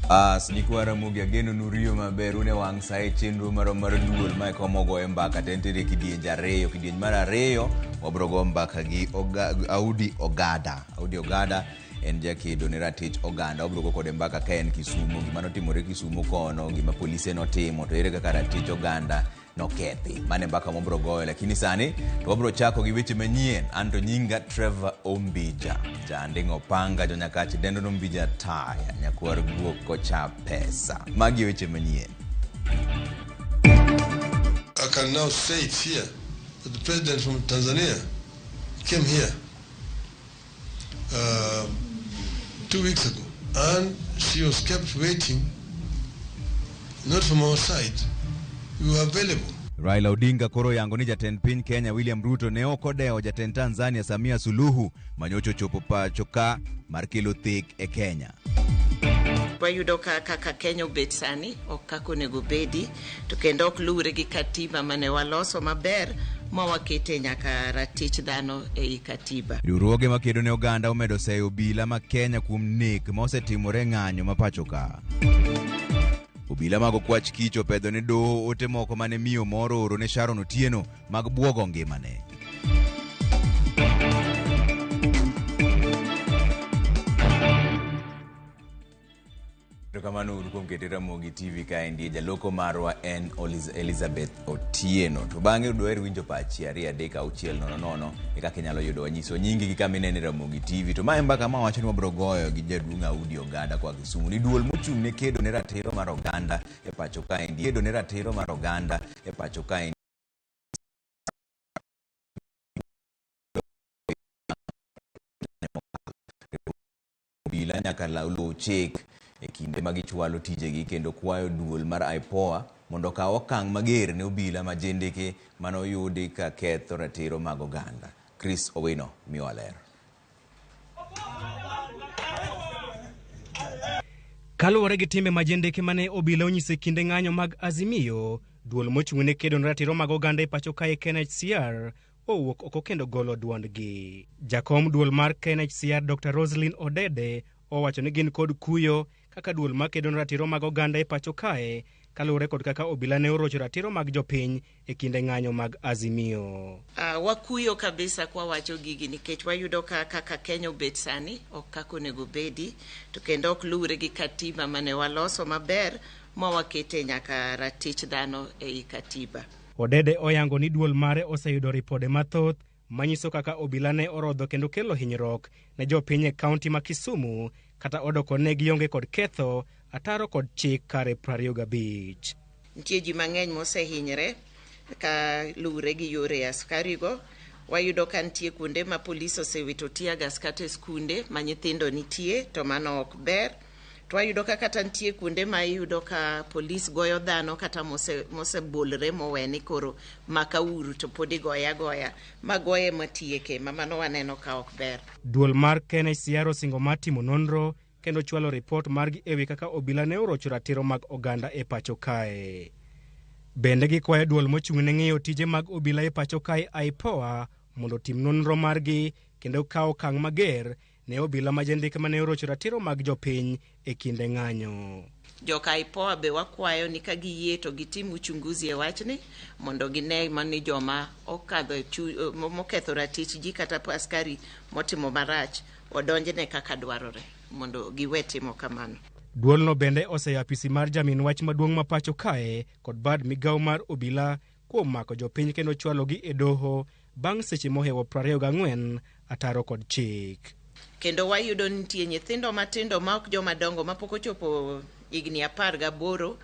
Nyikwa Ramogi ageno nurio maber une wang' sae chenro mar duol ma komogo mbaka tentere kidienje ariyo. Kidienje mar ariyo wabrogo mbaka gi Audi Ogada en jakedo ne ratich oganda. Wabrogo kode mbaka ka en Kisumu, gima notimore Kisumu kono, gima polise notimo, to ere kaka ratich oganda nokethi. Mane mbaka mobrogoyo, lakini sani to wabro chako gi weche manyien. Anto nyinga Trevor Ombija, jandingo panga jonyakachi dendo Ombija taya nyakwar guok kocha pesa. Magi weche manyien. I can now say it here that the president from Tanzania came here 2 weeks ago, and she was kept waiting, not from our side. We were available. Raila Odinga koro yango ni jatend piny Kenya William Ruto ne okodeo jatend Tanzania Samia Suluhu manyocho chopo pacho ka mar kelo thik e Kenya. Wayudo kaka Kenya obet sani ok kako nego bedi, to kendo ok luwre gi katiba mane waloso maber ma wakete nyaka ratich dhano e katiba. Riwruoge makedo ne oganda omedo seyo obila ma Kenya kuom nek ma osetimore ng'anyo ma pacho ka. Obila mag okwach kich opedho ne doho ote moko mane miyo moro oro ne Sharon Otieno mag buogo ngimane. Kamano uru kuom kete Ramogi TV ka endi jaloko marwa en Elizabeth Otieno. To bang'e udwari winjo pachi 2-3-6-000 e kaka inyalo yudo wanyiso nyingi gi kama inene Ramogi TV. To mae mbaka ma wacho ni wabro goyo gi jaduong' Audi Ogada kwa Kisumu. Ni duol mochung' ne kedo ne ratiro mar oganda e pacho ka endi. Kedo ne ratiro mar oganda e pacho ka endi. Obila nyaka luw chik e kinde magichwalo tijegi kendo kwayo duol mar IPOA mondo kaw okang' mager ne obila majendeke manoyudi ka ketho ratiro mag oganda. Chris Owino miyo ler. Kaluwore gi timbe majendeke mane obila onyiso kinde ng'anyo mag Azimio, duol mochung' ne kedo ne ratiro mag oganda e pacho kae KNHCR owuok oko kendo golo duondgi. Jakom duol mar KNHCR Dr. Roslyn Odede owacho ni gin kod kuyo kaka duol makedo ne ratiro mag oganda e pacho kae kaluwore kod kaka obila ne orocho ratiro mag jopiny e kinde ng'anyo mag Azimio. Wakuyo kabisa kwa wacho gigi nikech wayudo kaka Kenya obet sani ok kako nego bedi, to kendo ok luwre gi katiba mane waloso maber ma wakete nyaka ratich dhano e katiba. Odede oyango ni duol mare oseyudo ripode mathoth manyiso kaka obila ne orodho kendo kelo hinyruok ne jopiny e kaunti ma Kisumu kata odoko ne gionge kod ketho ataro kod chik kare 25. Nitie ji mang'eny mosehinyre ka luwre gi yore askarigo. Wayudo ka nitie kuonde ma polis osewito tiagas kata e skunde ma nyithindo nitie, to mano ok ber. To wayudo ka kata nitie kuonde ma iyudo ka polis goyo dhano kata mosebolre moweni koro maka uru to podi goya magoye matieke ma mano waneno ka ok ber. Duol mar KNHCR osingo matimo nonro kendo chwalo ripot margi ewi kaka obila ne orocho ratiro mag oganda e pacho kae. Bende gikwayo duol mochung' ne ng'iyo tije mag obila e pacho kae IPOA mondo tim nonro margi kendo kaw okang' mager ne obila majendike mane orocho ratiro mag jopiny e kinde ng'anyo. Joka IPOA be wakwayo ni ka giyie to gitim uchunguzi e wachni mondo gine mani joma okadho moketho ratich ji kata askari motimo marach odonjne kaka dwarore mondo giwe timo kamano. Duolno bende oseyo apisi mar jamin wach maduong' ma pacho kae kod bad migawo mar obila kuom mako jopiny kendo chwalogi e doho bang' seche mohewo 24 ataro kod chik. Kendo wayudo nitie nyithindo matindo ma ok joma dongo ma pok ochopo higni 18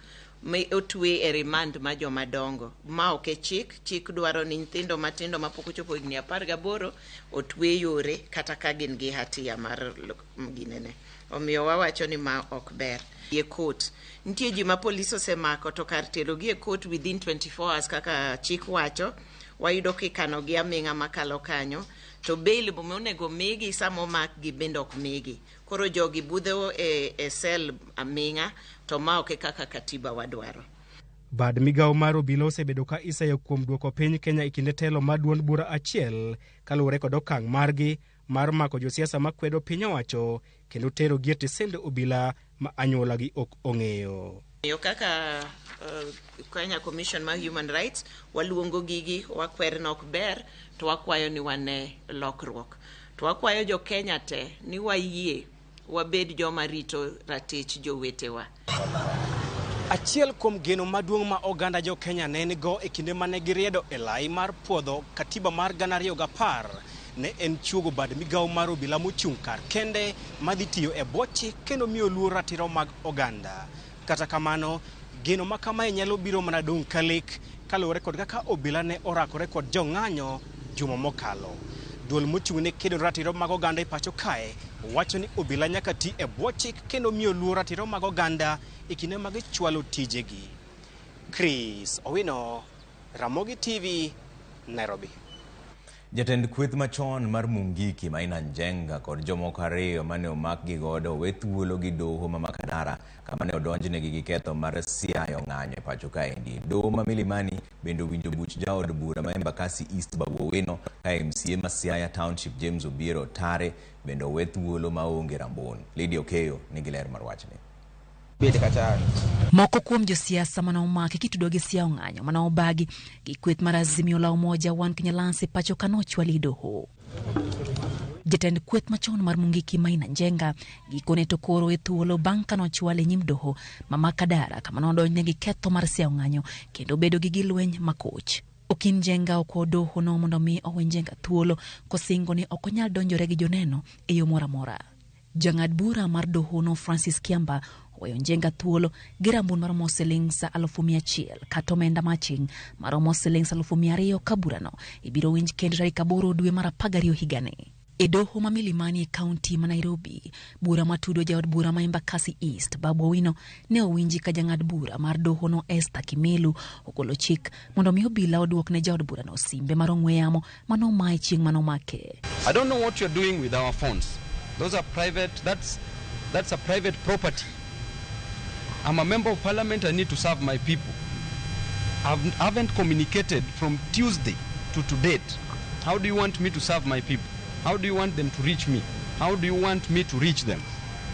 me otwe e remand ma joma dongo ma ok chik dwaro ni nyithindo matindo ma pok ochopo higni 18 otwe yore kata ka gin gi hatia mar ginene. Omiyo wawacho ni ma ok ber. E court nitie ji ma polis osemako to kar terogi e court within 24 hours kaka chik wacho, wayudo kikano gi aming'a makalo kanyo to bail monego migi samo mak gi bende ok migi. Koro jogi budho e sel aming'a to ma ok kaka katiba wadwaro. Bad migawo mar obila osebedo ka iseyo kuom duoko piny Kenya e kinde telo mar duond bura achiel kaluwore kod okang' margi mar mako josiasa makwedo piny owacho kendo tero gi e tesend obila ma anyuolagi ok ong'eyo. Kaka Kenya Commission ma Human Rights waluongo gigi wakwer nok ber to wakwayo ni wane lokruok. To wakwayo jo Kenya te ni wayie wabed joma rito ratich jowetewa. Achiel kuom geno maduong' ma oganda jo Kenya ne nigo e kinde mane giriedo e lai mar puodho katiba mar 2010 ne en chuogo bad migawo mar obila mochung' kar kende madhi tiyo e bwo chik kendo miyo luor ratiro mag oganda. Kata kamano, geno ma kamae nyalo biro mana dong' kalek kaluwore kod kaka obila ne orakore kod jong'anyo juma mokalo. Duol mochung' ne kedo ratiro mag oganda e pacho kae wacho ni obila nyaka ti e bwo chik kendo miyo luor ratiro mag oganda e kinde mag chwalo tijegi. Chris Owino, Ramogi TV, Nairobi. Jatend kweth machon mar Mungiki Manyien kod jomoko ariyo mane omakgi godo we thuolo gi doho ma Makadara kama ne odonjnegi gi ketho mar siayo ng'anyo e pacho kaendi. Doho ma Milimani bende winjo buch jaod bura ma Embakasi East Babu Owino ka MCA ma Siaya Township James Obiero Tare bende we thuolo maonge rambon. Lydia Okeyo nigi ler mar wachni. Moko kuom josiasa manaomaki kitudo gi siayo ng'anyo manaobagi gi kweth mar Azimio la Umoja One Kenya Lansi pacho kanochwali doho. Jatend kweth machon mar Mungiki Manyien gikone to koro e thuolo bang' kanochwale nyim doho ma Makadara kama nodonjne gi ketho mar siayo ng'anyo kendo bedo gi lweny makoch. Okin Njenga oko doho no mondo mi owe Njenga thuolo kosingo ni okonyal donjore gi joneno e yo mora mora. Jang'ad bura mar doho no Francis Kiamba oweyo Njenga thuolo gi rambun mar moselings 100,000 kata omenda maching mar moselings 200,000 ka burano ibiro winj kendo tarik 8 dwe mar 12 higani. E doho ma Milimani e kaunti ma Nairobi, bura matudo jaod bura ma Embakasi East Babu Owino ne owinji ka jang'ad bura mar doho no Esther Kimelu ogolo chik mondo mi obila oduok ne jaod bura no simbe mar ong'we yamo mano mai chieng' mano make. I don't know what you're doing with our phones. Those are private, that's a private property. I'm a member of parliament, I need to serve my people. I haven't communicated from Tuesday to date. How do you want me to serve my people? How do you want them to reach me? How do you want me to reach them?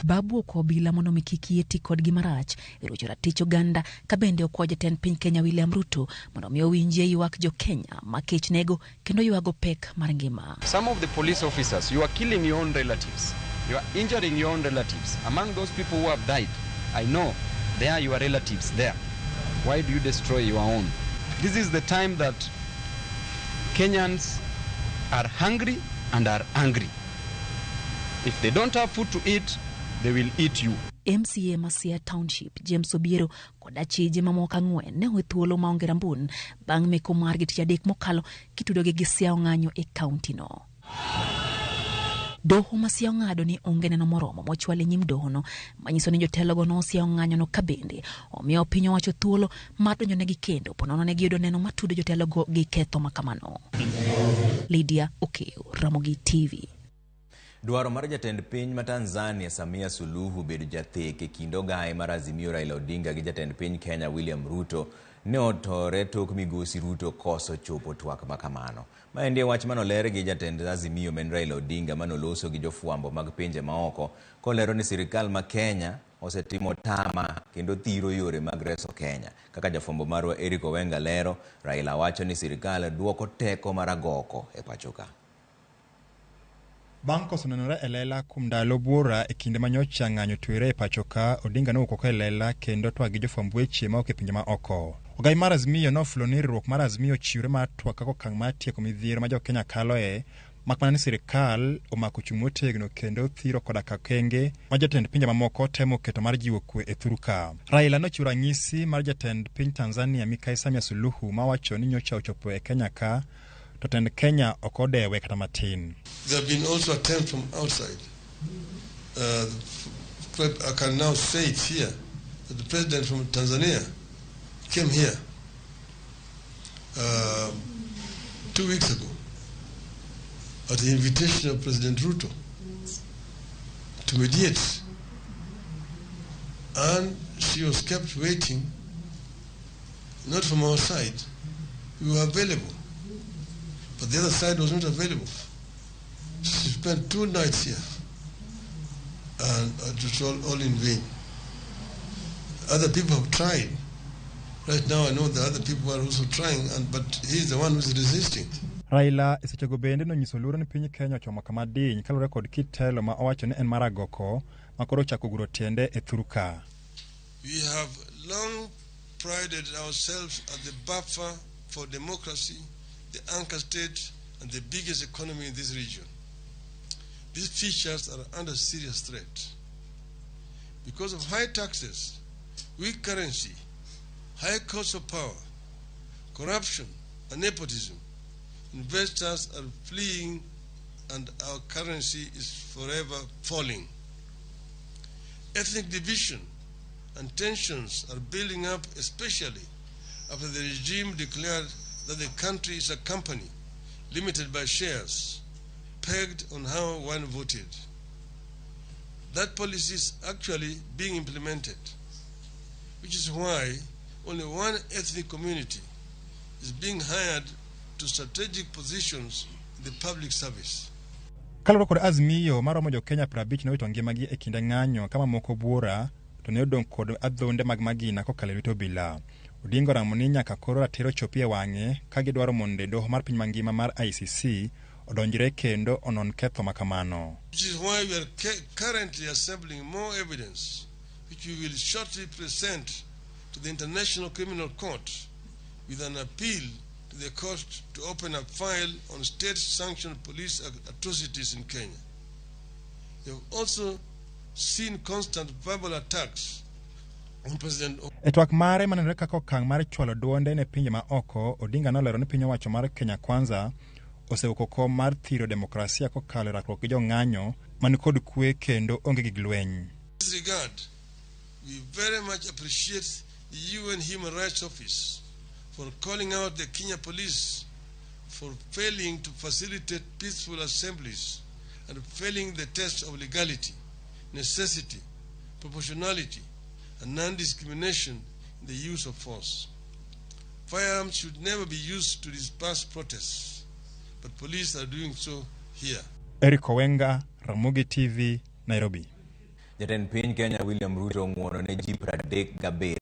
Babu okobila mondo mikikieti kod gimarach erocho ratich oganda kabende okwa jatend piny Kenya William Ruto mondo mi owinje ywak jo Kenya makech nego kendo ywago pek mar ngima. Some of the police officers, you are killing your own relatives. You are injuring your own relatives. Among those people who have died, I know there are your relatives there. Why do you destroy your own? This is the time that Kenyans are hungry and are angry. If they don't have food to eat, they will eat you. MCA ma Siaya Township James Obiero kod achije mamoko 4 ne owe thuolo maonge rambun bang' meko margi tich adek mokalo kitudogi gi siayo ng'anyo e kaunti no. Doho ma siayo ng'ado ni onge neno moromo mochwale nyim doho no manyiso ni jotelogo no siayo ng'anyo no kabende omiyo piny owacho thuolo mar donjonegi kendo ponono ne giyudo neno matudo jotelogo gi ketho makamano. Lydia Okeyo, Ramogi TV. Dwaro mar jatend piny ma Tanzania Samia Suluhu bedo jathek e kind ogae mar Azimio Raila Odinga gi jatend piny Kenya William Ruto ne otore tok migosi Ruto koso chopo twak makamano. Maendi wach manoler gi jatend Azimio men Raila Odinga manoloso gi jofwambo mag pinje maoko kolero ni sirikal ma Kenya osetimo tama kendo thiro yore mag reso Kenya. Kaka jafwambo marwa Eric Owenga lero, Raila wacho ni sirikal duoko teko mar agoko e pachoka. Banko sonenore elela kum ndalo bura e kinde manyocha ng'anyo twire e pachoka, Odinga no ukoko elela kendo twagi jofwamb weche ma ok e pinje ma oko. Ogai mar Azimio no fulo ni riwruok mar Azimio chiwre mar twak kako kang' mar tieko midhiero ma jo Kenya kaloe, makmana ni sirikal omako chung' motegno kendo thiro koda kakenge ma jatend pinje mamoko temo keto mar jiwo kwe e thuruka. Raila nochiwo ranyisi mar jatend piny Tanzania Mikai Samia Suluhu mawacho ni nyocha ochopo e Kenya ka to tend Kenya okodewe kata matin. There have been also attempts from outside. I can now say it here that the president from Tanzania came here 2 weeks ago at the invitation of President Ruto to mediate, and she was kept waiting, not from our side. We were available, but the other side was not available. She's spent 2 nights here, and it was all in vain. Other people have tried. Right now I know the other people are also trying, but he's the one who's resisting. Raila isechego bende nonyiso luoro ni piny Kenya ochomo kama diny kalure kod kitelo ma owacho ni en maragoko makoro chako guro tiende e thuruka. We have long prided ourselves as the buffer for democracy, the anchor state, and the biggest economy in this region. These features are under serious threat. Because of high taxes, weak currency, high cost of power, corruption, and nepotism, investors are fleeing and our currency is forever falling. Ethnic division and tensions are building up, especially after the regime declared that the country is a company limited by shares, pegged on how one voted. That policy is actually being implemented, which is why only one ethnic community is being hired to strategic positions in the public service. Kaluro kod azmiyo maromo jo Kenya 50 nowito ngimagi e kinde ng'anyo kama moko buora to ne odong' kod adhonde mag magina kokalo lwet obila. Odinga oramo ni nyaka koro ratiro chopie wang'e ka gidwaro mondo doho mar piny mangima mar ICC odonjre kendo onon ketho makamano. Which is why we are currently assembling more evidence, which we will shortly present to the International Criminal Court with an appeal to the court to open a file on state-sanctioned police atrocities in Kenya. We have also seen constant verbal attacks on President. E twak mare manenore kaka okang' mar chwalo duonde ne pinje ma oko, Odinga nolero ni piny owacho mar Kenya Kwanza osewuok oko mar thiro demokrasia kokalo rakruok gi jong'anyo man kod kwe kendo onge gi lweny. In this regard, we very much appreciate the UN Human Rights Office for calling out the Kenya police for failing to facilitate peaceful assemblies and failing the test of legality, necessity, proportionality, and non-discrimination in the use of force. Firearms should never be used to disperse protests, but police are doing so here. Eric Owenga, Ramogi TV, Nairobi. Jatend piny Kenya William Ruto ng'uono ne ji 37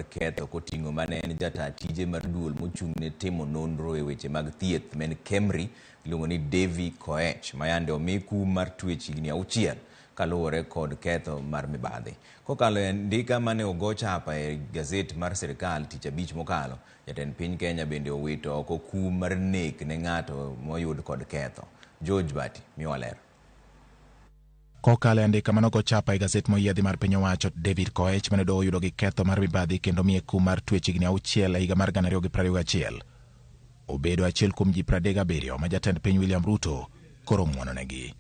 ketho koting'o mane en jata tije mar duol mochung'ne timo nonro e weche mag thieth men Kemri iluongo ni Devi Koech mayande omi kum mar twech higni 6 kaluwore kod ketho mar mibadhi. Kokalo e ndika mane ogo chapa e gazet mar sirikal tich abich mokalo, jatend piny Kenya bende owito oko kum mar nek ne ng'ato moyud kod ketho. George Bati miwalero. Kokalo andika manogo chapa e gazet moyiedhi mar piny owacho, David Koech mane do oyudo gi ketho mar mibadhi kendo miye kum mar twech higni 6 e higa mar 2021. Obedo achiel kuom ji 37 ma jatend piny William Ruto koro ng'uononegi.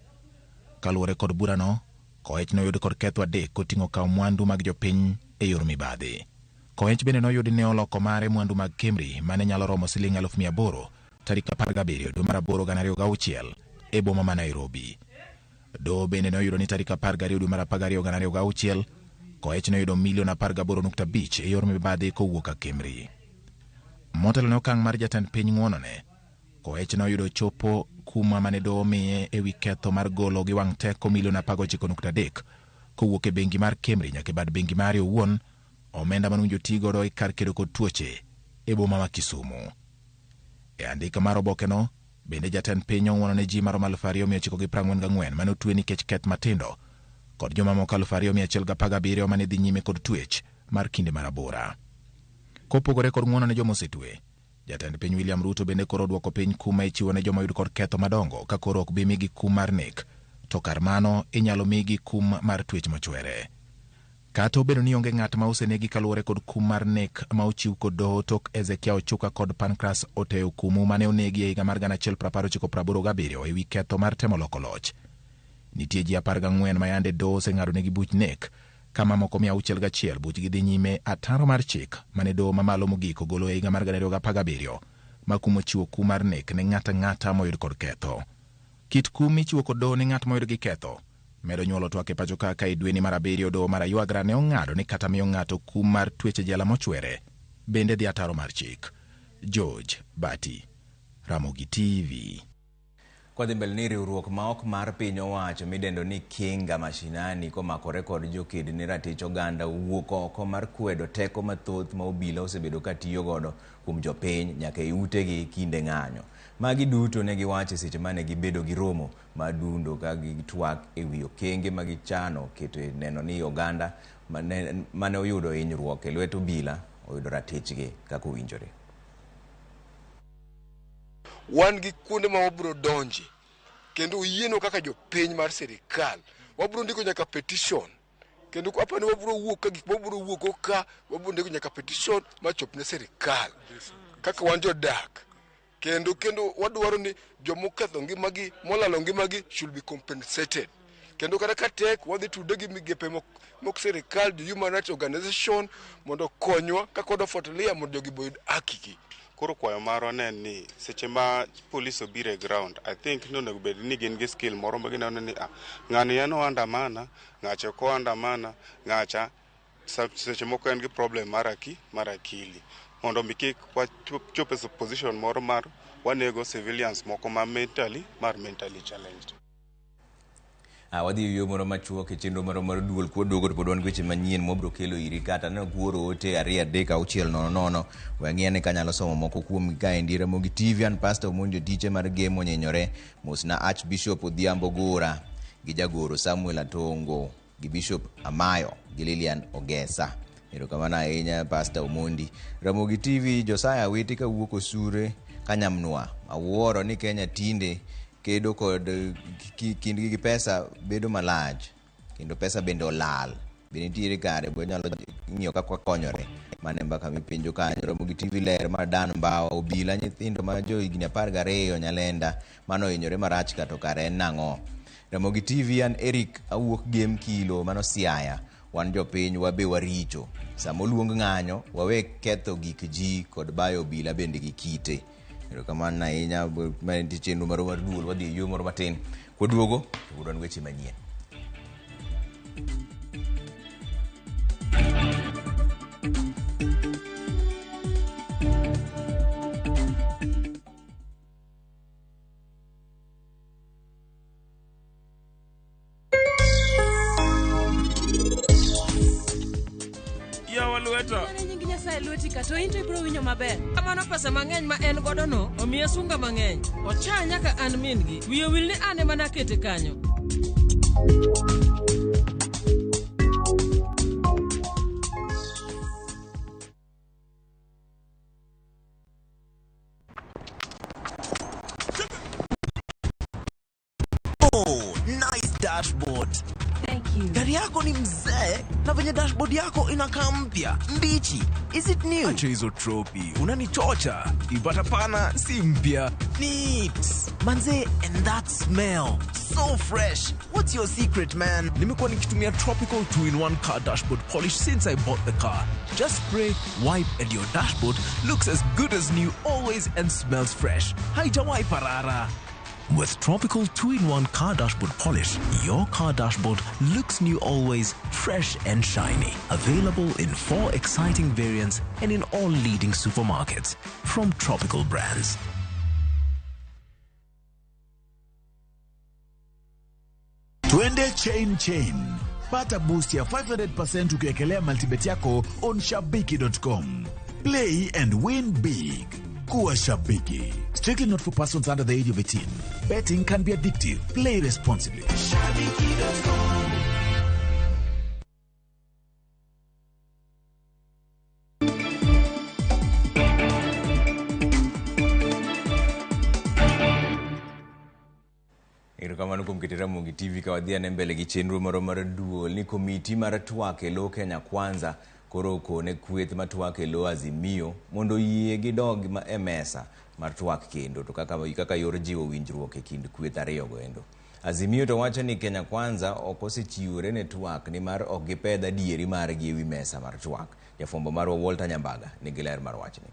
Kaluwore kod burano, Koech noyud kod ketho 3 koting'o kawo mwandu mag jopiny e yor mibadhi. Koech bende noyudi ne oloko mare mwandu mag Kemri mane nyalo romo siling 800 tarik 17 dwe mar 8 2006 e boma ma Nairobi. Do bende noyudo ni tarik 12 dwe mar 12 2006 Koech noyudo milion 18.5 e yor mibadhi kowuok Kemri. Motelo ne okang' mar jatend piny ng'uonone, Koech noyudo chopo kuma mane do miye e wi ketho mar golo gi wang' teko milion 19.3 kowuok e bengi mar Kemri nyaka bad bengi mare owuon, omenda manowinjo tigodo e kar kedo kod tuoche e boma ma Kisumu. E andika mar obokeno, bende jatend piny ong'uonone ji maromo 2,944 mane otwe nikech keth matindo kod joma moko 2,117 mane dhi nyime kod twech mar kinde marabora. Kopogore kod ng'uono ne joma osetwe, jatend piny William Ruto bende koro duoko piny kuma ichiwo ne joma oyud kod ketho madongo ka koro ok bi migi kum mar nek, to kar mano inyalo migi kum mar twech mochwere. Kata obedo ni onge ng'at ma osenegi kaluwore kod kum mar nek ma ochiw kod doho tok Ezekia Ochuka kod Pancras Oteyo Kumu mane onegi e higa mar 1987 e wi ketho mar temo loko loch. Nitie ji 14 ma yande doho oseng'ado negi buch nek, kama moko 601 buchgi dhi nyime ataro mar chik mane doho mamalo mogik ogolo e higa mar 2017 ma kumo chiwo kum mar nek ne ng'ata moyud kod ketho. Kit kum michiwo kod doho ne ng'at moyud gi ketho medo nyuolo twak e pacho ka e dweni mar 7 doho mar Aywagra ne ong'ado ni kata miyo ng'ato kum mar tweche jela mochwere bende dhi ataro mar chik. George Bati, Ramogi TV. Kodhi mbele ni riwruok ma ok mar piny owacho midendo ni Kinga Mashinani komakore kod joked ni ratich oganda wuok oko mar kwedo teko mathoth ma obila osebedo ka tiyo godo kuom jopiny nyaka e utegi kinde ng'anyo. Magi duto ne giwacho seche mane gibedo gi romo madundo ka gitwak e wi okenge ma gichano keto neno ni oganda mane oyudo hinyruok e lwet obila oyudo ratichgi kaka owinjore. Wan gi kuonde ma wabro donje kendo yieno kaka jopiny mar sirikal wabro ndiko nyaka petition kendo apani wabro wuok ka gik wabro wuok ka wabro ndiko nyaka petition ma chop ne sirikal kaka wan jodak kendo wadwaro ni jomoketho ngimagi molalo ngimagi should be compensated kendo kata ka tek wadhi tude gi migepe mok sirikal the human rights organization mondo konywa kaka odofuatilia mondo jogi boyud hakiki. Koro kwayo marwa ne ni seche ma police obiro e ground, I think no nego bed ni gin gi skill moro ma gineno ni ng'ani yano andamana, ng'acha ko andamana, ng'acha seche moko en gi problem mar akili. Mondo mi kik wachop e position moro mar wanego civilians moko ma mentally challenged. Wadhi yo moro machuok e chenro moro mar duol kuodogo to pod wan weche manyien mobro kelo iri kata ne kuoro ote 2-3-6-0 wang'iane kanyalo somo moko kuom kaendi. Ramogi TV and Pastor Omonjo tiche mar game onyenyore mosna Archbishop Odhiambo Gora gi jagoro Samuel Atongo gi Bishop Amayo gi Lilian Ogesa. Erokamano ahinya Pastor Omondi. Ramogi TV Josiah Witi ka wuok Osure Kanyamnwa awuoro ni Kenya tinde kedo kod kindgi gi pesa bedo malach kendo pesa bende olal bende nitiere kare bo nyalo ng'iyo kaka konyore mane mbaka mipinjo kanyo. Ramogi TV ler mar Dan Mbawa obila nyithindo ma jo higni 12 Nyalenda mano hinyore marach kato kare en nang'o. Ramogi TV an Eric awuok game kilo mano Siaya. Wan jopiny wabe waricho sama oluong ng'anyo wawe ketho gik ji kod bayo obila bende gi kite. Erokamano ahinya mantie chenro mar duol wadhi yo moro matin koduogo to wan weche manyien. To into ibro winyo maber. Kamano pesa mang'eny ma en godo no omiye sunga mang'eny. Ocha nyaka an min gi. Wiye wil ni ane mana kete kanyo. Oh, nice dashboard. Thank you. Gari yako ni mzee na venye dashboard yako inakaa mpya mbichi. Is it new? Acha hizo tropi, unanitocha. Ipata pana si mpya. Neat. Manze, and that smell. So fresh. What's your secret, man? Nimekuwa nikitumia Tropical 2-in-1 car dashboard polish since I bought the car. Just spray, wipe, and your dashboard looks as good as new always and smells fresh. Haijawai parara. With Tropical 2-in-1 car dashboard polish, your car dashboard looks new always, fresh and shiny. Available in 4 exciting variants and in all leading supermarkets from Tropical brands. Twende chain. Pata boost ya 500% ukiekelea multibet yako on shabiki.com. Play and win big. Kuwa Shabiki. Strictly not for persons under the age of 18. Betting can be addictive. Play responsibly. Shabiki.com. Erokamano kuom keto Ramogi TV ka wadhi ane mbele gi chenro moro mar duol ni komiti mar twak e lo Kenya Kwanza koro okone kweth matwak e lo Azimio mondo yie gidog e mesa mar twak kendo to kaka yor jiwo winjruok e kind kweth ariyogo endo. Azimio to wacho ni Kenya Kwanza ok osechiwore ne twak ni mar ok gipedh adieri margi ewi mesa mar twak. Jafwambo marwa Walter Nyambaga nigi ler mar wachni.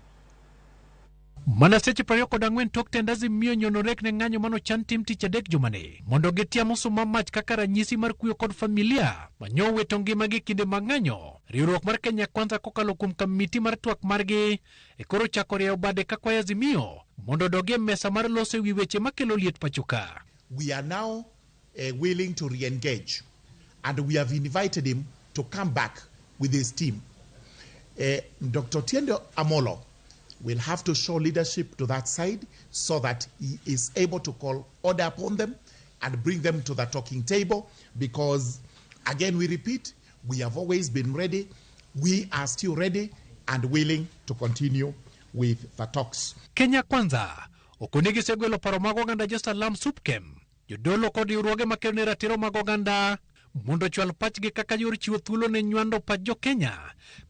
Mana seche 24 tok tend Azimio nyonorek ne ng'anyo mano chan tim tich adek jumane mondo gitiamo suma mach kaka ranyisi mar kuyo kod familia manyo weto ngimagi kinde mag ng'anyo. Riwruok mar Kenya Kwanza kokalo kuom kamiti mar twak margi e koro chako rieyo bade ka kwayo Azimio mondo dogie mesa mar loso wi weche makelo liet pachoka. We are now willing to re-engage, and we have invited him to come back with his team. Dr. Tiendo Amolo will have to show leadership to that side so that he is able to call order upon them and bring them to the talking table, because, again, we repeat, we have always been ready. We are still ready and willing to continue with the talks. Kenya Kwanza okonegi segwelo paro mag oganda Jerusalem Supkem jodolo kod riwruoge makelo ne ratiro mag oganda mondo chwal pachgi kaka yor chiwo thuolo ne nywando pach jo Kenya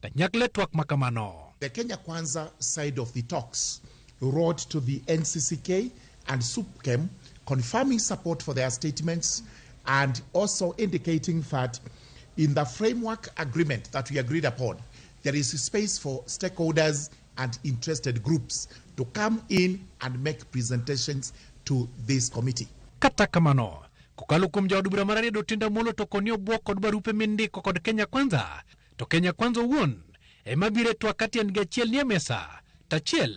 kanyakle twak makamano. The Kenya Kwanza side of the talks wrote to the NCCK and Supkem confirming support for their statements and also indicating that in the framework agreement that we agreed upon, there is a space for stakeholders and interested groups to come in and make presentations to this committee. Kata kamano, kokalo kuom jaod bura mar Arido Tinda Molo to koni obwok kod barupe mindiko kod Kenya Kwanza, to Kenya Kwanza owuon ema biro twak ka tiendgi achiel nie mesa, tachiel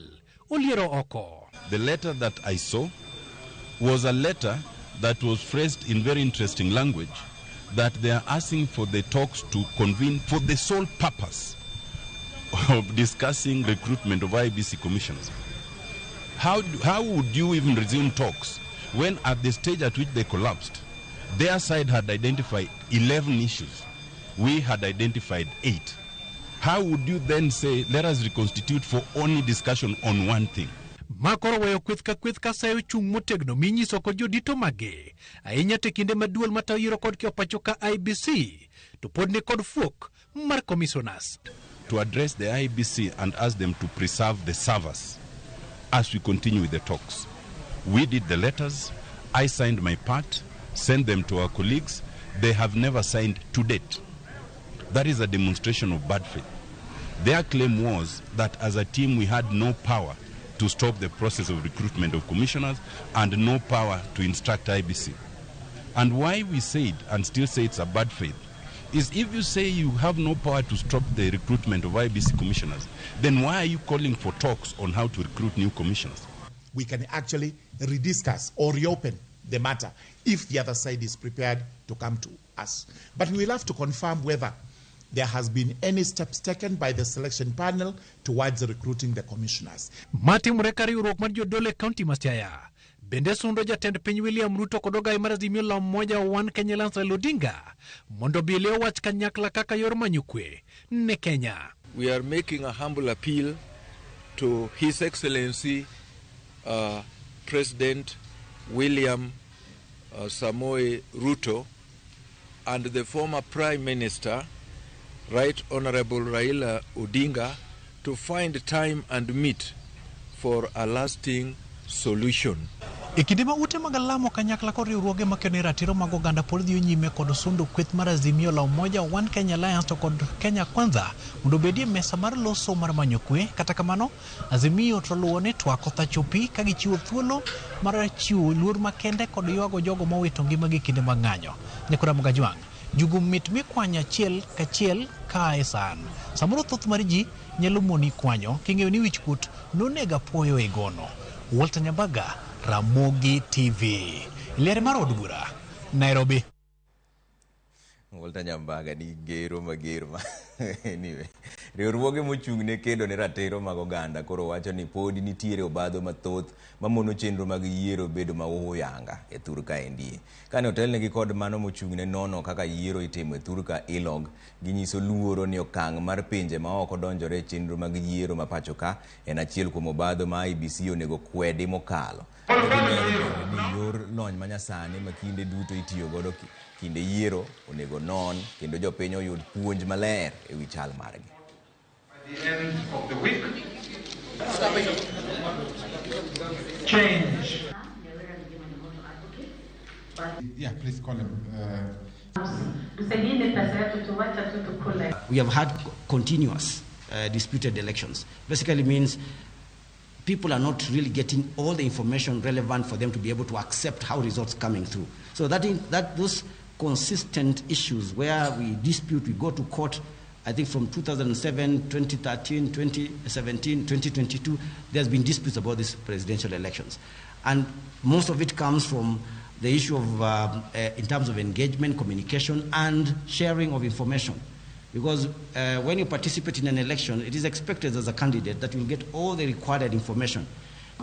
oliero oko. The letter that I saw was a letter that was phrased in very interesting language, that they are asking for the talks to convene for the sole purpose of discussing recruitment of IBC commissioners. How would you even resume talks when at the stage at which they collapsed, their side had identified 11 issues, we had identified 8. How would you then say, let us reconstitute for only discussion on one thing? Makoro weyo kwith ka sayo chung motegno minyiso kod jodito mage ahinya te kinde maduol matayiro kod kiopacho ka IBC to pod ni kod fuok mar commissioners. To address the IBC and ask them to preserve the servers as we continue with the talks. We did the letters, I signed my part, sent them to our colleagues. They have never signed to date. That is a demonstration of bad faith. Their claim was that as a team we had no power to stop the process of recruitment of commissioners and no power to instruct IBC. And why we said and still say it's a bad faith is if you say you have no power to stop the recruitment of IBC commissioners, then why are you calling for talks on how to recruit new commissioners? We can actually rediscuss or reopen the matter if the other side is prepared to come to us. But we will have to confirm whether there has been any steps taken by the selection panel towards recruiting the commissioners. Mati Murekari riwruok mar jodolo e kaunti ma Siaya bende sundo jatend piny William Ruto kod ogai mar Azimio la Umoja One Kenya Raila Odinga mondo bile wach kanyakla kaka yor manyo kwe ne Kenya. We are making a humble appeal to His Excellency President William Samoei Ruto and the former Prime Minister, Right Honorable Raila Odinga, to find time and meet for a lasting solution. Ekinde ma ute mag lamo kanyakla kod riwruoge makene ratiro mag oganda pod dhi nyime kod sundo kweth mar Azimio la Umoja One Kenya Alliance to kod Kenya Kwanza mondo bedie mesa mar loso mar manyo kwe. Kata kamano, Azimio to luwo ni twak othachopi ka gichiwo thuolo mar chiwo luor makende kod ywago jogo mowito ngimagi kinde mag ng'anyo. Nyakora Mugajwang, jugu mit mikwanya achiel kachiel ka e san. Samoro thoth mar ji nyalo moni kwanyo king'eyo ni wichkuot nonega puoyo e gono. Walter Nyabaga, Ramogi TV. Ilere mar od bura, Nairobi. Walter Nyabaga ni gero ma anyway. Riwruoge mochung' ne kedo ne ratiro mag oganda koro wacho ni podi nitiere obadho mathoth mamono chenro mag yiero bedo ma oyanga e thur ka endi. Kane otelnegi kod mano mochung' ne nono kaka yiero itimo e thur ka ilog, ginyiso luoro ni okang' mar pinje ma oko donjore chenro mag yiero ma pacho ka en achiel kuom obadho ma IBC onego kwedi mokalo. Ni yor lony manyasani ma kinde duto itiyo godo kinde yiero onego non kendo jopiny oyud puonj maler e wi chal margi. At the end of the week, change. Yeah, please call him. We have had continuous disputed elections. Basically means people are not really getting all the information relevant for them to be able to accept how results coming through. So that those consistent issues where we dispute, we go to court, I think from 2007, 2013, 2017, 2022, there's been disputes about these presidential elections. And most of it comes from the issue of, in terms of engagement, communication, and sharing of information. Because when you participate in an election, it is expected as a candidate that you'll get all the required information.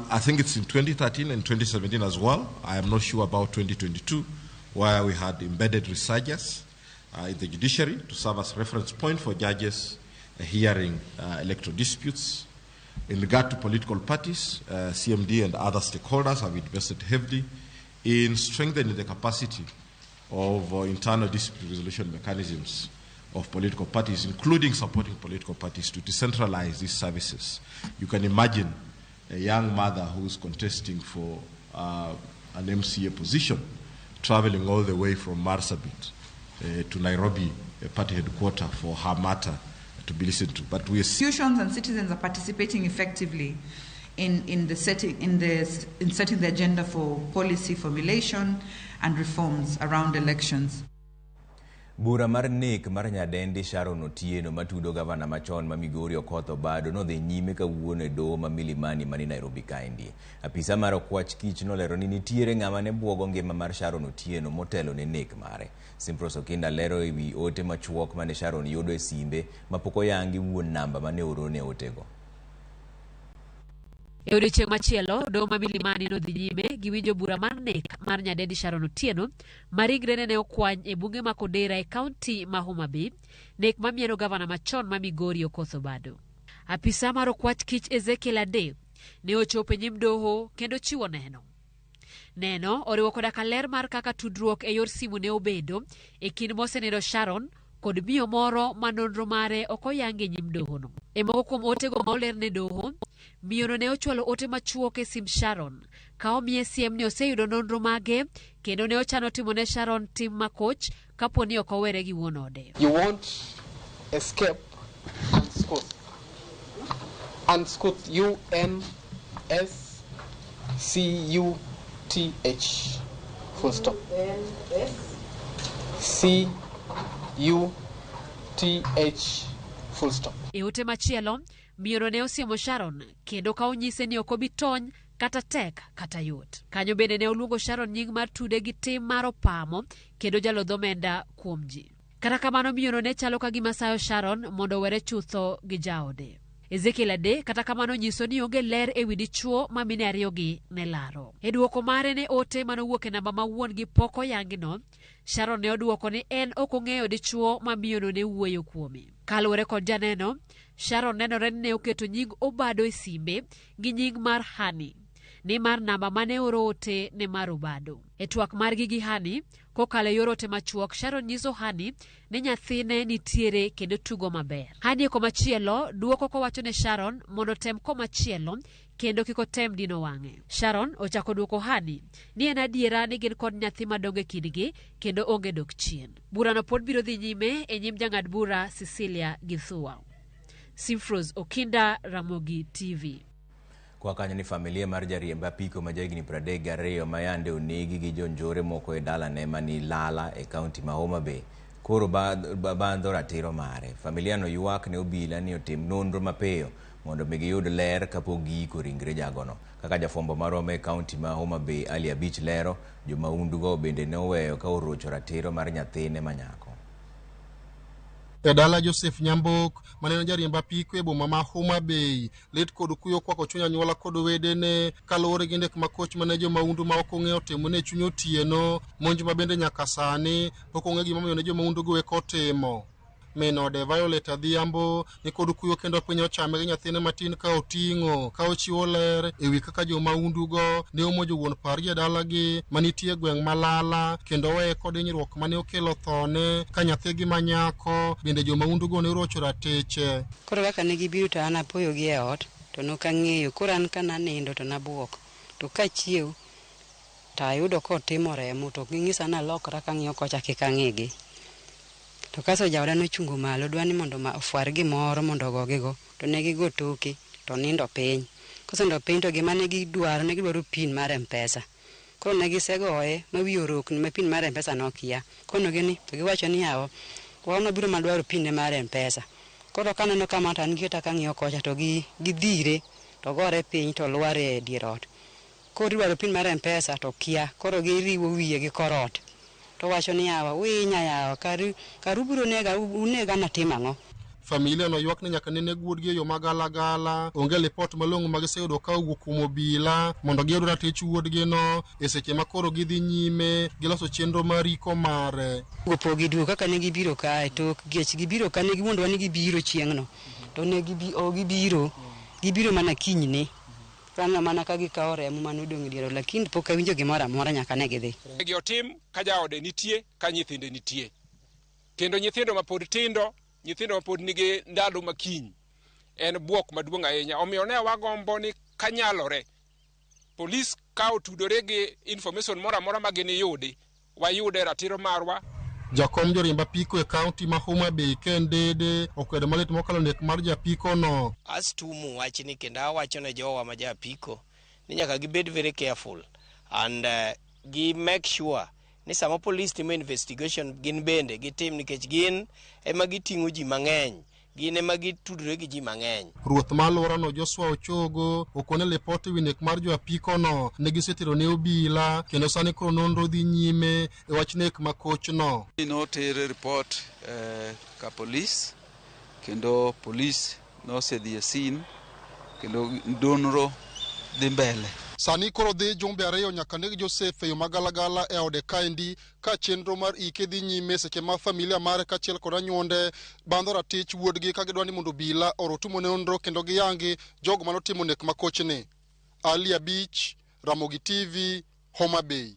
I think it's in 2013 and 2017 as well. I am not sure about 2022, where we had embedded researchers in the judiciary to serve as reference point for judges hearing electoral disputes. In regard to political parties, CMD and other stakeholders have invested heavily in strengthening the capacity of internal dispute resolution mechanisms of political parties, including supporting political parties to decentralize these services. You can imagine a young mother who's contesting for an MCA position, traveling all the way from Marsabit to Nairobi, a party headquarters, for her matter to be listened to. But we institutions and citizens are participating effectively in setting the agenda for policy formulation and reforms around elections. Bura mar nek mar nyadendi Sharon Otieno matudo gavana machon ma Migori Okoth Obado no dhi nyime kawuono e doho ma Milimani mani Nairobi kaendi. Apisa mar okwach kich nolero ni nitiere ng'ama ne buogo ngima mar Sharon Otieno motelo ne nek mare. Simpros Okinda lero ewi ote machuok mane Sharon yudo e simbe mapok oyangi wuon namba mane orone otego. E odiechieng' machielo, doho ma Milimani nodhi nyime gi winjo bura mar nek mar nyadendi Sharon Otieno ma ringre ne okwany e bunge ma Kodera e kaunti ma Homa Bay, nek mamieno gavana machon ma Migori Okoth Obado. Apisa mar okwach kich Ezekiel Ade ne ochopo e nyim doho kendo chiwo neno. Neno oriwo koda ka ler mar kaka tudruok e yor simu ne obedo e kind mosenindo Sharon kod miyo moro ma nonro mare ok oyangi e nyim dohono. E moko kuom otego ma oler ne doho, miyono ne ochwalo ote machuok e sim Sharon ka omiye siem ni oseyudo nonro mage kendo ne ochano timo ne Sharon tim makoch kapo ni ok owere gi wuon ode. You won't escape unscathed. Unscathed, U-N-S-C-U-T-H. Full stop. C-U-T-H. Full stop. E ote machielo, miyono ne osiemo Sharon kendo ka onyise ni ok obi tony kata tek kata yot. Kanyo bende ne oluongo Sharon nying mar tude gi tim mar opamo kendo jalodh omenda kuom ji. Kata kamano miyono ne chalo ka gima sayo Sharon mondo were chutho gi jaode. Ezekiel Ade kata kamano nyiso ni onge ler e wi dichuo ma mine ariyogi ne laro. E duoko mare ne ote manowuok e namba ma wuon gi pok oyangino, Sharon ne oduoko ni en ok ong'eyo dichuo ma miyono ne wuoyo kuome. Kaluwore kod janeno, Sharon nenore ni ne oketo nying Obado e simbe gi nying mar Hani, ni mar namba mane oro ote ne mar Obado. E twak margi gi Hani, kokalo yor ote machuok, Sharon nyiso Hani ni nyathine nitiere kendo tugo maber. Hani e komachielo duoko kowacho ne Sharon mondo tem komachielo kendo kik otem dino wang'e. Sharon ochako duoko Hani ni en adiera ni gin kod nyathi madongo e kindgi kendo onge dok chien. Burano pod biro dhi nyime e nyim jang'ad bura Cecilia Githua. Simfros Okinda, Ramogi TV. Kwa kanyo ni familia mar jariemb apiko ma jahigni 32 ma yande onegi gi jonjore moko e dalane mani Lala e kaunti ma Homa Bay koro bandho ratiro mare. Familia no ywak ne obila ni otim nonro mapiyo mondo giyud ler kapok giiko ringre jagono. Kaka jafwambo marwa e kaunti ma Homa Bay Ali Abich lero, jomaundugo bende ne oweyo ka orocho ratiro mar nyathine manyako. E dala Joseph Nyambok maneno jariemb apiko e boma ma Homa Bay, lit kod kuyo kwako chuny anyuola kod wedene kaluwore gi ndek makoch mane jomaundu ma ok ong'eyo timo ne chuny Otieno, monj ma bende nyaka sani ok ong'e gimomiyo ne jomaundugo eko timo. Min ode Violet Adhiambo ni kod kuyo kendo piny ochame gi nyathine matin ka oting'o ka ochiwo ler ewi kaka jomaundugo ne omonjo wuon pargi e dalagi manitie gweng' Malala kendo weye kod hinyruok mane okelo thone ka nyathigi manyako bende jomaundugo ne orocho rateche. Koro kaka ne gibiro to an apoyogi e ot to nok ang'eyo, koro an ka nanindo to nabuok to kachiew to ayudo kotimo remo to ging'isa nalokra kang'iyo kocha kik ang'igi. To kaso jaoda nochungo malo dwani mondo ofuar gimoro mondo ogogigo to ne gigo toke to nindo piny Kosendo piny to gima ne gidwaro ne gidwaro pin mar M-Pesa. Koro ne gisegoye ma wiye orokni ma pin mar M-Pesa nokia. Kono gini to giwacho ni yawa wano biro madwaro pin mar M-Pesa. Koro kaneno kama to an gieta kang'iyo kocha to gidhire to gore piny to lware dier ot. Koro idwaro pin mar M-Pesa to kia. Koro giriwo wiye gi korot. To wacho ni yawa winya yawa karu biro nega unega natima ng'o. Familia no ywak ni nyaka nene guodgi e yo magalagala, onge lipot malong'o ma giseyudo ka owuok kuom obila mondo giyud ratich wuodgi no e seche ma koro gidhi nyime giloso chenro mar riko mare. Opogi duo kaka ne gibiro kae to gech gibiro ka ne giwuondwa ni gibiro chieng'no to ne gibiro mana kinyne. Rana mana ka gikawo remo manodong' diero lakini pok awinjo gimoro amora nyaka ne gidhi. Giotim ka jaode nitie ka nyithinde nitie. Kendo nyithindo ma pod tindo nyithindo pod nigi ndalo makiny en buok maduong' ahinya. Omiyo ne wagombo ni kanyalore polis ka otudore gi information mora mora ma gini yudi wayude ratiro marwa. Jakom joriemb apiko e kaunti ma Homa Bay Ken Dede okwedo malit mokalo nek mar japiko no. Astumu wachni kendo awacho ne jowa ma japiko ni nyaka gibed very careful and gi make sure ni sama police timo investigation gin bende gitim nikech gin ema giting'o ji mang'eny, gin ema gitudore gi ji mang'eny. Ruoth ma alwora no Joshua Ochogo okone lipoti wi nek mar jo apiko no ne gisetero ne obila kendo sani koro nonro dhi nyime e wach nek makoch no. Notere report ka police kendo police nosedhi e scene kendo donro dhi mbele. Sani koro dhi jumbe ariyo nyaka neg Joseph e yo magalagala e ode kaendi ka chenro mar ike dhi nyime seche ma familia mare kachiel kod anyuonde bandho ratich wuodgi ka gidwa ni mondo obila orotumo nonro kendo giyangi jogo manotimo nek makochni. Ali Abich, Ramogi TV, Homa Bay.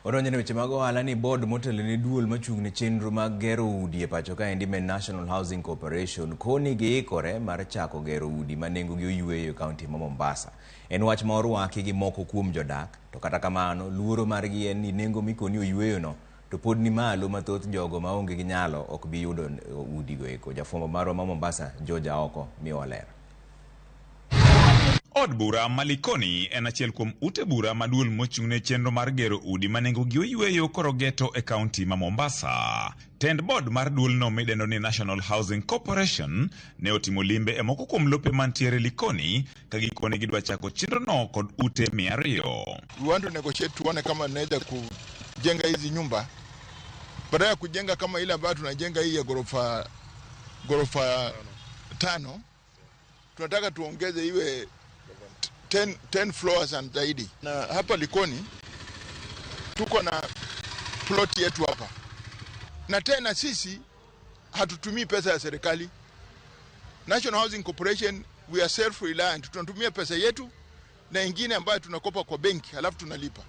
Oronjene weche mag ohala ni board motelo ni duol machung' ne chenro mag gero udi e pacho ka endi National Housing Corporation koni giikore mar chako gero udi ma nengogi oyueyo e kaunti ma Mombasa. En wach ma orwaki gi moko kuom jodak, to kata kamano luoro margi en ni nengo mikoni oyueyo no to pod ni malo mathoth jogo maonge gi nyalo ok bi yudo udi go eko. Jafwambo marwa ma Mombasa George Aoko miyo ler. Od bura Malikoni en achiel kuom ute bura maduol mochung'ne chenro mar gero udi manengogi oyueyo koro geto e kaunti ma Mombasa. Tend board mar duolno midendo ni National Housing Corporation ne otimo limbe e moko kuom lope mantiere Likoni ka gikone gidwa chako chenrono kod ute 200. We want to negotiate tuone kama naweza kujenga hizi nyumba badala ya kujenga kama ile ambayo tunajenga hii ya ghorofa 5. Tunataka tuongeze iwe 10 floors and zaidi. Na hapa Likoni tuko na plot yetu hapa. Na tena sisi hatutumii pesa ya serikali. National Housing Corporation we are self-reliant. Tunatumia pesa yetu na ingine ambayo tunakopa kwa benki halafu tunalipa.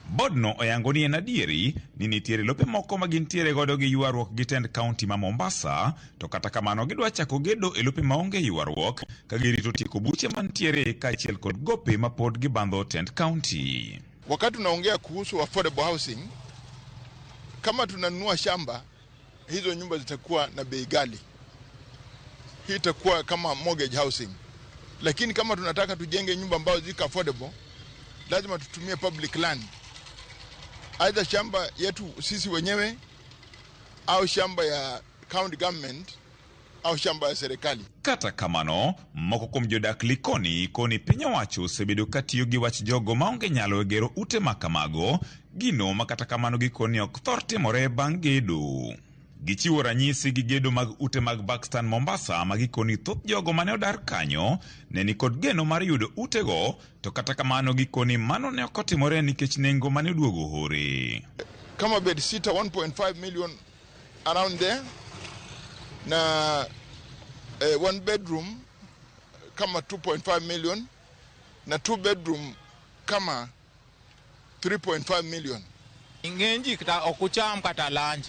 Bodno oyango ni en adieri ni nitiere lope moko magintiere godo gi ywaruok gi tend kaunti ma Mombasa, to kata kamano gidwa chako gedo e lope maonge ywaruok ka girito tieko buche mantiere kaachiel kod gope ma pod gibandho tend kaunti. Wakati tunaongea kuhusu affordable housing, kama tunanunua shamba, hizo nyumba zitakuwa na bei ghali. Hii itakuwa kama mortgage housing. Lakini kama tunataka tujenge nyumba ambazo ziko affordable, lazima tutumie public land. Aidha shamba yetu sisi wenyewe au shamba ya county government au shamba ya serikali. Kata kamano, moko kuom jodak Likoni koni piny owacho osebedo katiyo gi wach jogo maonge nyalo gero ute makamago, gino makata kamano gikoni ok thor timore bang' gedo. Gichiwo ranyisi gi gedo mag ute mag Buxton Mombasa magikoni thoth jogo mane odar kanyo ne ni kod geno mar yudo utego, to kata kamano gikoni mano ne ok otimore nikech nengo mane duogo hore. Kama bed sitter 1.5 million around there, na one bedroom kama 2.5 million, na 2 bedroom kama 3.5 million. Ingenji kata okucham kata lunch.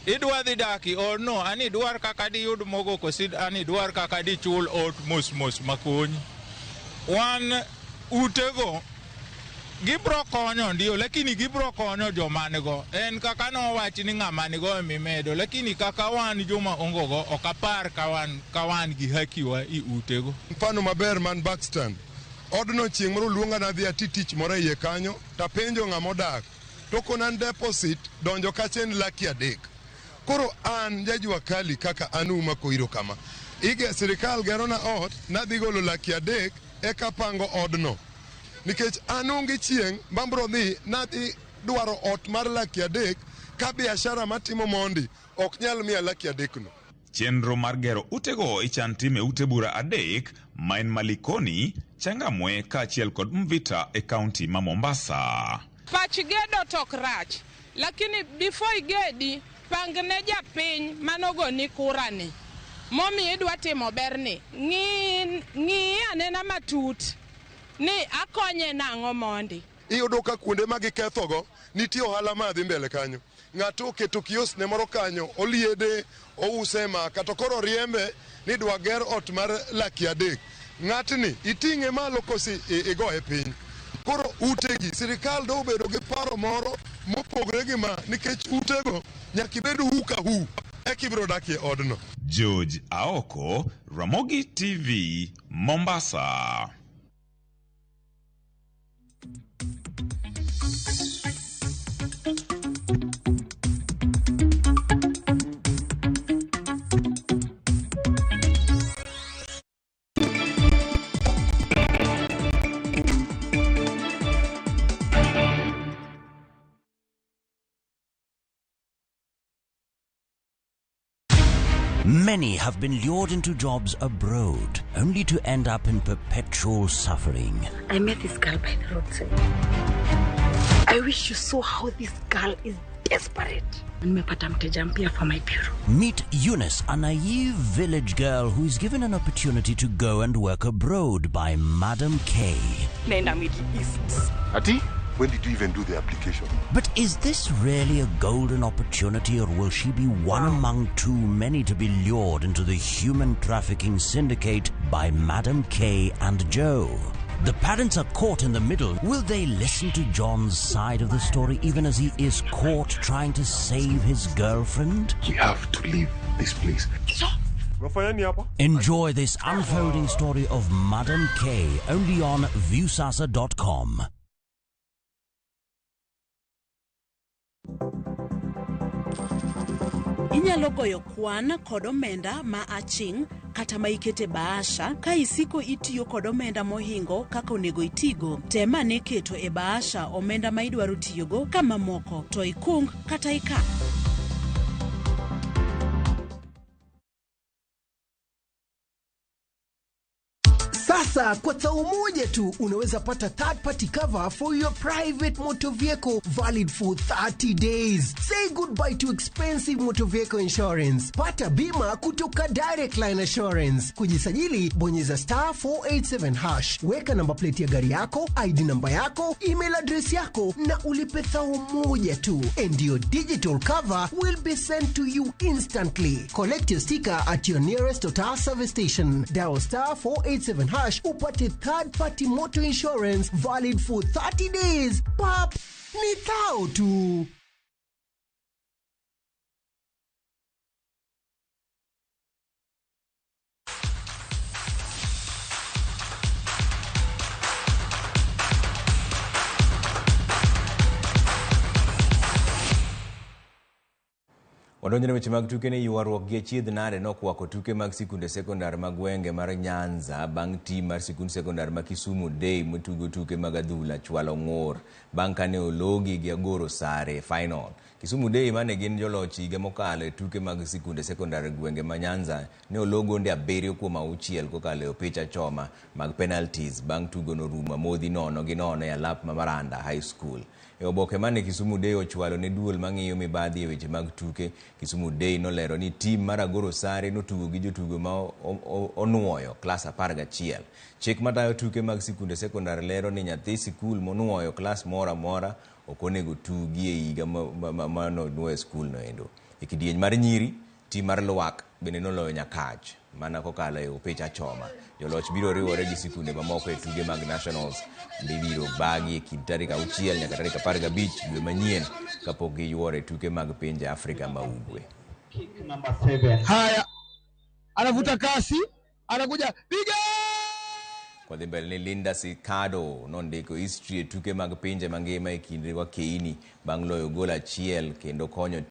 Idwa dhi daki or no, ani dwar kaka di yud mogo kosid ani dwar kaka di chul ot mos makony. Wan utego gibro konyo ndio, lakini gibro konyo jomanego. En kaka no wachi ni ng'amanigo mimedo, lakini kaka wan joma ongogo okapar kawan gi hakiwa i utego. Mfano maber man backstand. Odno chieng' moro luonga na dhi atitich moro iye kanyo, tapenjo ng'amodak. Tokonan deposit donjo kachen laki adek. Koro an jajua kali kaka anuma koiro kama. Ige sirikal gero na ot, nadhi golo laki adek, eka pango odno. Nikech anungi chieng' bambro dhi, nadhi dwaro ot mar laki adek, ka biashara matimo mondi, ok nyal miya laki adek no. Chenro mar gero utego ichan time ute bura adek, main Malikoni, Changamwe kaachiel kod Mvita e kaunti ma Mombasa. Pach gedo tok rach, lakini before igedi, pangne japiny manogo ni kurani. Momi idwa timo berni, ng'i anena matut, ni akonye nang'o mondi. Iyudo ka kuonde ma gikethogo, nitie ohala madhi mbele kanyo. Ng'ato oketo kios ne moro kanyo, oliede, ouse ma, kata koro riembe ni dwa ger ot mar laki adek. Ng'atni iting'e malo kosi igoye piny. Koro utegi, sirikal do bedo gi paro moro mopogre gi ma, nikech utego nyaka ibed hu ekibro dakie odno. George Aoko, Ramogi TV, Mombasa. Many have been lured into jobs abroad, only to end up in perpetual suffering. I met this girl by the roadside. I wish you saw how this girl is desperate. Nimepata mteja mpya for my bureau. Meet Eunice, a naive village girl who is given an opportunity to go and work abroad by Madam K. Nenda Middle East. Ati? When did you even do the application? But is this really a golden opportunity, or will she be one among too many to be lured into the human trafficking syndicate by Madam K and Joe? The parents are caught in the middle. Will they listen to John's side of the story even as he is caught trying to save his girlfriend? We have to leave this place. Enjoy this unfolding story of Madam K only on viewsasa.com. Inyalo goyo kwan kod omenda ma aching' kata ma ikete bahasha ka isiko itiyo kod omenda mohingo kaka onego itigo. Tema ne keto e bahasha omenda ma idwaro tiyogo kama moko to ikung kata ika. Sasa kwa saa moja tu unaweza pata third party cover for your private motor vehicle valid for 30 days. Say goodbye to expensive motor vehicle insurance. Pata bima kutoka Direct Line Assurance. Kujisajili bonyeza *487#. Weka namba plate ya gari yako, ID namba yako, email address yako na ulipe saa moja tu. And your digital cover will be sent to you instantly. Collect your sticker at your nearest Total service station. Dial *487# upate third party motor insurance valid for 30 days. Pap, ni thao tu. Wadonjone weche mag tuke ne yuaruok gi chiedh nade nokwako tuke mag sikunde sekondar mag gwenge mar Nyanza bang' tim mar sikund sekondar ma Kisumu Day motugo tuke mag adhula chwalo ng'ur bang' kane ologi gi Agoro Sare final. Kisumu Day mane gin joloch higa mokalo e tuke mag sikunde sekondar gwenge ma Nyanza ne ologo nde 7-6 kokalo e opich achoma mag penalties bang' tugo no rumo modhi 0-0 e alap ma Maranda High School. E oboke mane Kisumu Day ochwalo ne duol mang'iyo mibadhi e weche mag tuke, Kisumu Day nolero ni tim mar Agoro Sare notugo gi jotugo ma onuoyo klas 11. Chik matayo tuke mag sikunde sekondar lero ni nyathi sikul monuoyo klas mora mora ok onego tugi e higa manonuoyo skul no endo. E kidieny mar nyiri, tim mar Lwak bende noloyo Nyakach mana kokalo e opich achoma. Joloch biro riwore gi sikunde mamoko e tuge mag nationals bibiro bagi e kind tarik 6 nyaka tarik 15 dwe manyien kapok giyuore tuke mag pinje Afrika ma Ugwe. Haya, anavuta kasi, anakuja piga. Kwa dhi mbele ni Linda Sikado nondiko history e tuke mag pinje mangima e kinde wa Keini bang' loyo gol achiel kendo konyo